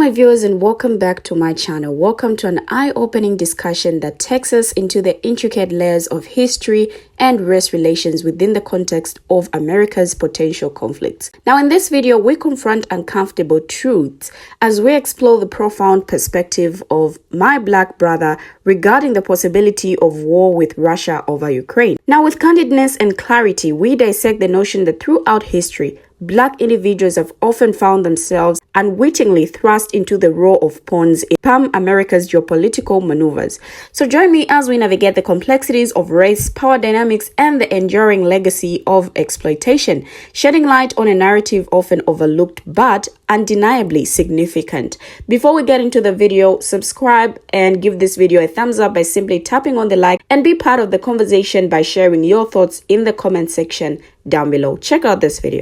my viewers, and welcome back to my channel. Welcome to an eye-opening discussion that takes us into the intricate layers of history and race relations within the context of America's potential conflicts. Now, in this video, we confront uncomfortable truths as we explore the profound perspective of my black brother regarding the possibility of war with Russia over Ukraine. Now, with candidness and clarity, we dissect the notion that throughout history, Black individuals have often found themselves unwittingly thrust into the role of pawns in America's geopolitical maneuvers. So join me as we navigate the complexities of race, power dynamics, and the enduring legacy of exploitation, shedding light on a narrative often overlooked but undeniably significant. Before we get into the video, subscribe and give this video a thumbs up by simply tapping on the like, and be part of the conversation by sharing your thoughts in the comment section down below. Check out this video.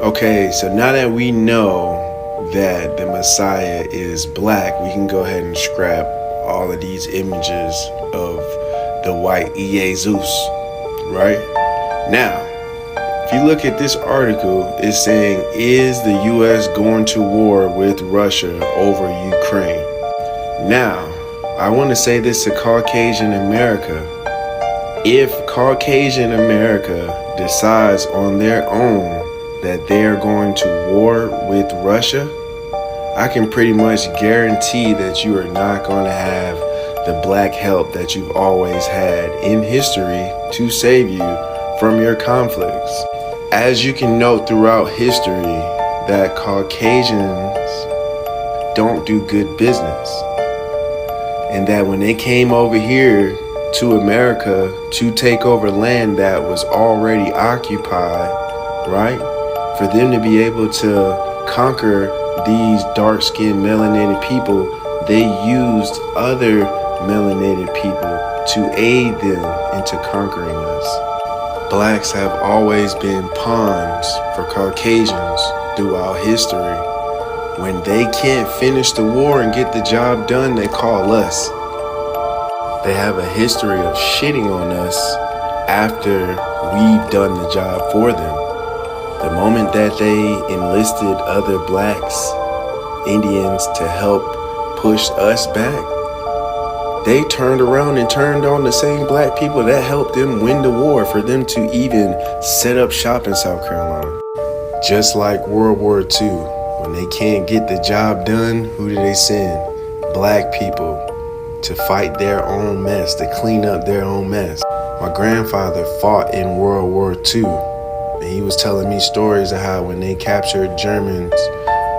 Okay, so now that we know that the Messiah is black, we can go ahead and scrap all of these images of the white Jesus, right? Now, if you look at this article, it's saying, is the U.S. going to war with Russia over Ukraine? Now, I want to say this to Caucasian America. If Caucasian America decides on their own that they are going to war with Russia, I can pretty much guarantee that you are not going to have the black help that you've always had in history to save you from your conflicts. As you can note throughout history, that Caucasians don't do good business, and that when they came over here to America to take over land that was already occupied, right? For them to be able to conquer these dark-skinned melanated people, they used other melanated people to aid them into conquering us. Blacks have always been pawns for Caucasians throughout history. When they can't finish the war and get the job done, they call us. They have a history of shitting on us after we've done the job for them. The moment that they enlisted other blacks, Indians, to help push us back, they turned around and turned on the same black people that helped them win the war for them to even set up shop in South Carolina. Just like World War II, when they can't get the job done, who do they send? Black people to fight their own mess, to clean up their own mess. My grandfather fought in World War II. And he was telling me stories of how when they captured Germans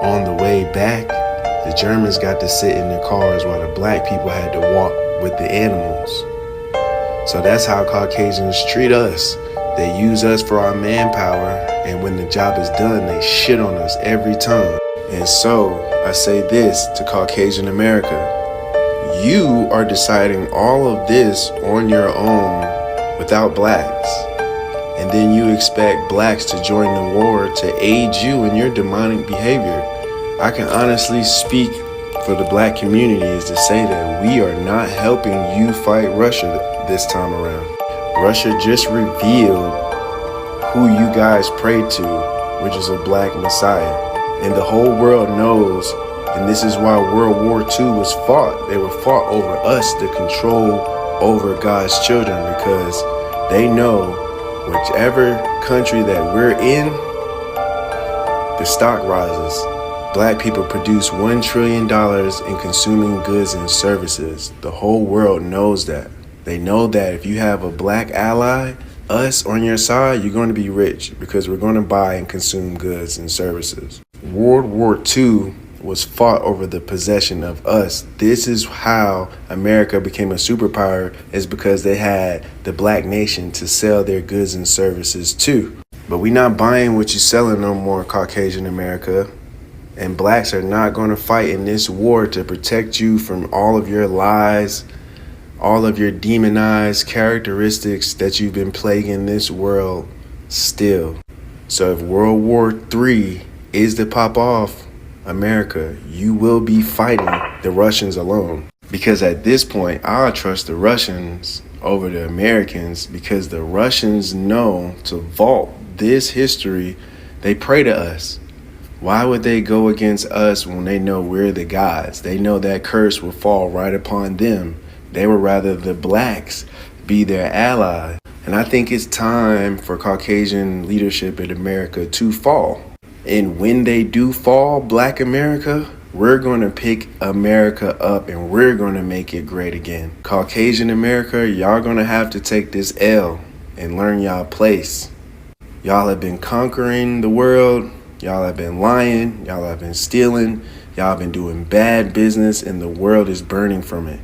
on the way back, the Germans got to sit in their cars while the black people had to walk with the animals. So that's how Caucasians treat us. They use us for our manpower, and when the job is done, they shit on us every time. And so I say this to Caucasian America. You are deciding all of this on your own without blacks. And then you expect blacks to join the war to aid you in your demonic behavior. I can honestly speak for the black community is to say that we are not helping you fight Russia this time around. Russia just revealed who you guys prayed to, which is a black messiah. And the whole world knows, and this is why World War II was fought. They were fought over us, the control over God's children, because they know whichever country that we're in, the stock rises. Black people produce $1 trillion in consuming goods and services. The whole world knows that. They know that if you have a black ally, us on your side, you're going to be rich because we're going to buy and consume goods and services. World War II was fought over the possession of us. This is how America became a superpower, is because they had the black nation to sell their goods and services to. But we not buying what you're selling no more, Caucasian America. And blacks are not going to fight in this war to protect you from all of your lies, all of your demonized characteristics that you've been plaguing this world still. So if World War III is to pop off, America, you will be fighting the Russians alone. Because at this point, I'll trust the Russians over the Americans, because the Russians know to vault this history. They pray to us. Why would they go against us when they know we're the gods? They know that curse will fall right upon them. They would rather the blacks be their ally. And I think it's time for Caucasian leadership in America to fall. And when they do fall, Black America, we're going to pick America up and we're going to make it great again. Caucasian America, y'all going to have to take this L and learn y'all place. Y'all have been conquering the world. Y'all have been lying. Y'all have been stealing. Y'all have been doing bad business and the world is burning from it.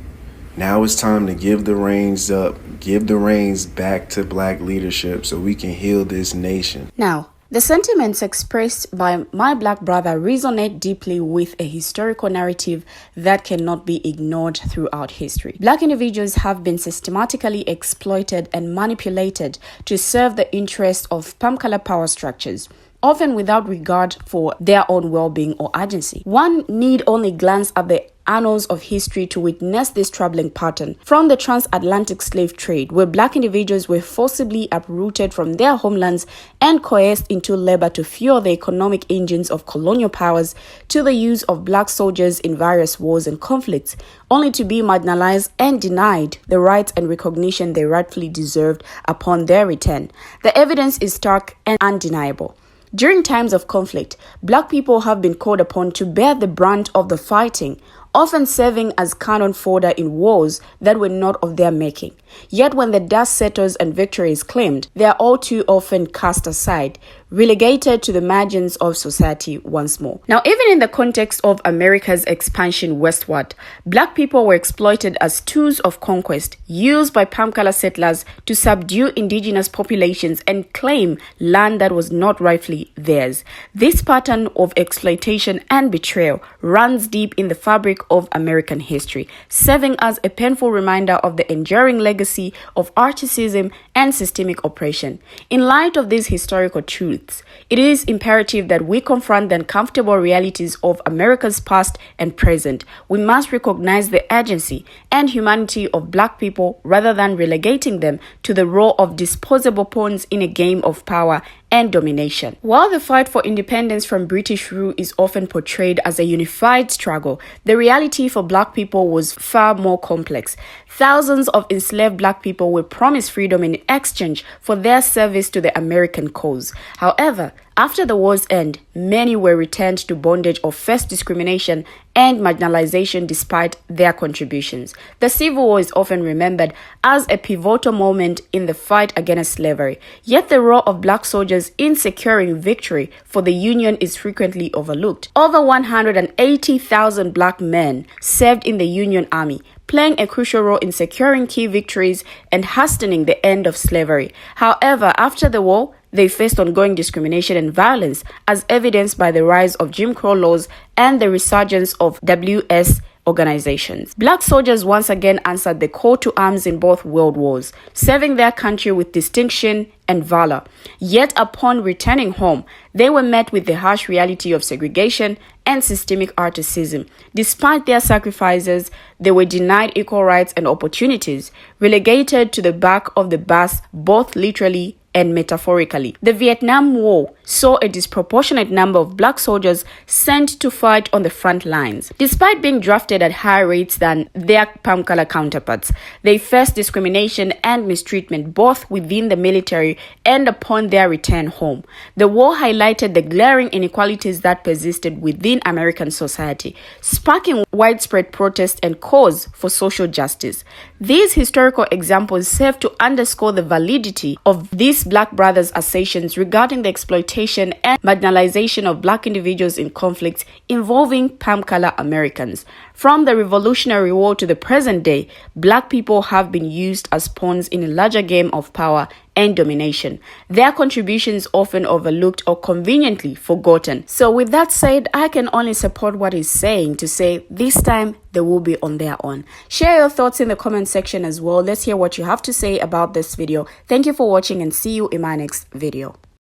Now it's time to give the reins up, give the reins back to Black leadership so we can heal this nation. Now, the sentiments expressed by my Black brother resonate deeply with a historical narrative that cannot be ignored throughout history. Black individuals have been systematically exploited and manipulated to serve the interests of palm-color power structures, often without regard for their own well-being or agency. One need only glance at the annals of history to witness this troubling pattern. From the transatlantic slave trade, where Black individuals were forcibly uprooted from their homelands and coerced into labor to fuel the economic engines of colonial powers, to the use of Black soldiers in various wars and conflicts, only to be marginalized and denied the rights and recognition they rightfully deserved upon their return. The evidence is stark and undeniable. During times of conflict, Black people have been called upon to bear the brunt of the fighting, often serving as cannon fodder in wars that were not of their making. Yet when the dust settles and victory is claimed, they are all too often cast aside, relegated to the margins of society once more. Now, even in the context of America's expansion westward, Black people were exploited as tools of conquest, used by palm-color settlers to subdue indigenous populations and claim land that was not rightfully theirs. This pattern of exploitation and betrayal runs deep in the fabric of American history, serving as a painful reminder of the enduring legacy of archaism and systemic oppression. In light of these historical truths, it is imperative that we confront the uncomfortable realities of America's past and present. We must recognize the agency and humanity of Black people rather than relegating them to the role of disposable pawns in a game of power and domination. While the fight for independence from British rule is often portrayed as a unified struggle, the reality for Black people was far more complex. Thousands of enslaved Black people were promised freedom in exchange for their service to the American cause. However, after the war's end, many were returned to bondage or faced discrimination and marginalization despite their contributions. The Civil War is often remembered as a pivotal moment in the fight against slavery, yet the role of Black soldiers in securing victory for the Union is frequently overlooked. Over 180,000 Black men served in the Union Army, playing a crucial role in securing key victories and hastening the end of slavery. However, after the war, they faced ongoing discrimination and violence, as evidenced by the rise of Jim Crow laws and the resurgence of W.S. organizations. Black soldiers once again answered the call to arms in both world wars, serving their country with distinction and valor. Yet upon returning home, they were met with the harsh reality of segregation and systemic racism. Despite their sacrifices, they were denied equal rights and opportunities, relegated to the back of the bus both literally and metaphorically. The Vietnam War saw a disproportionate number of Black soldiers sent to fight on the front lines. Despite being drafted at higher rates than their palm-color counterparts, they faced discrimination and mistreatment both within the military and upon their return home. The war highlighted the glaring inequalities that persisted within American society, sparking widespread protest and calls for social justice. These historical examples serve to underscore the validity of these Black brothers' assertions regarding the exploitation and marginalization of Black individuals in conflicts involving palm-color Americans. From the Revolutionary War to the present day, Black people have been used as pawns in a larger game of power and domination. Their contributions often overlooked or conveniently forgotten. So with that said, I can only support what he's saying to say this time they will be on their own. Share your thoughts in the comment section as well. Let's hear what you have to say about this video. Thank you for watching and see you in my next video.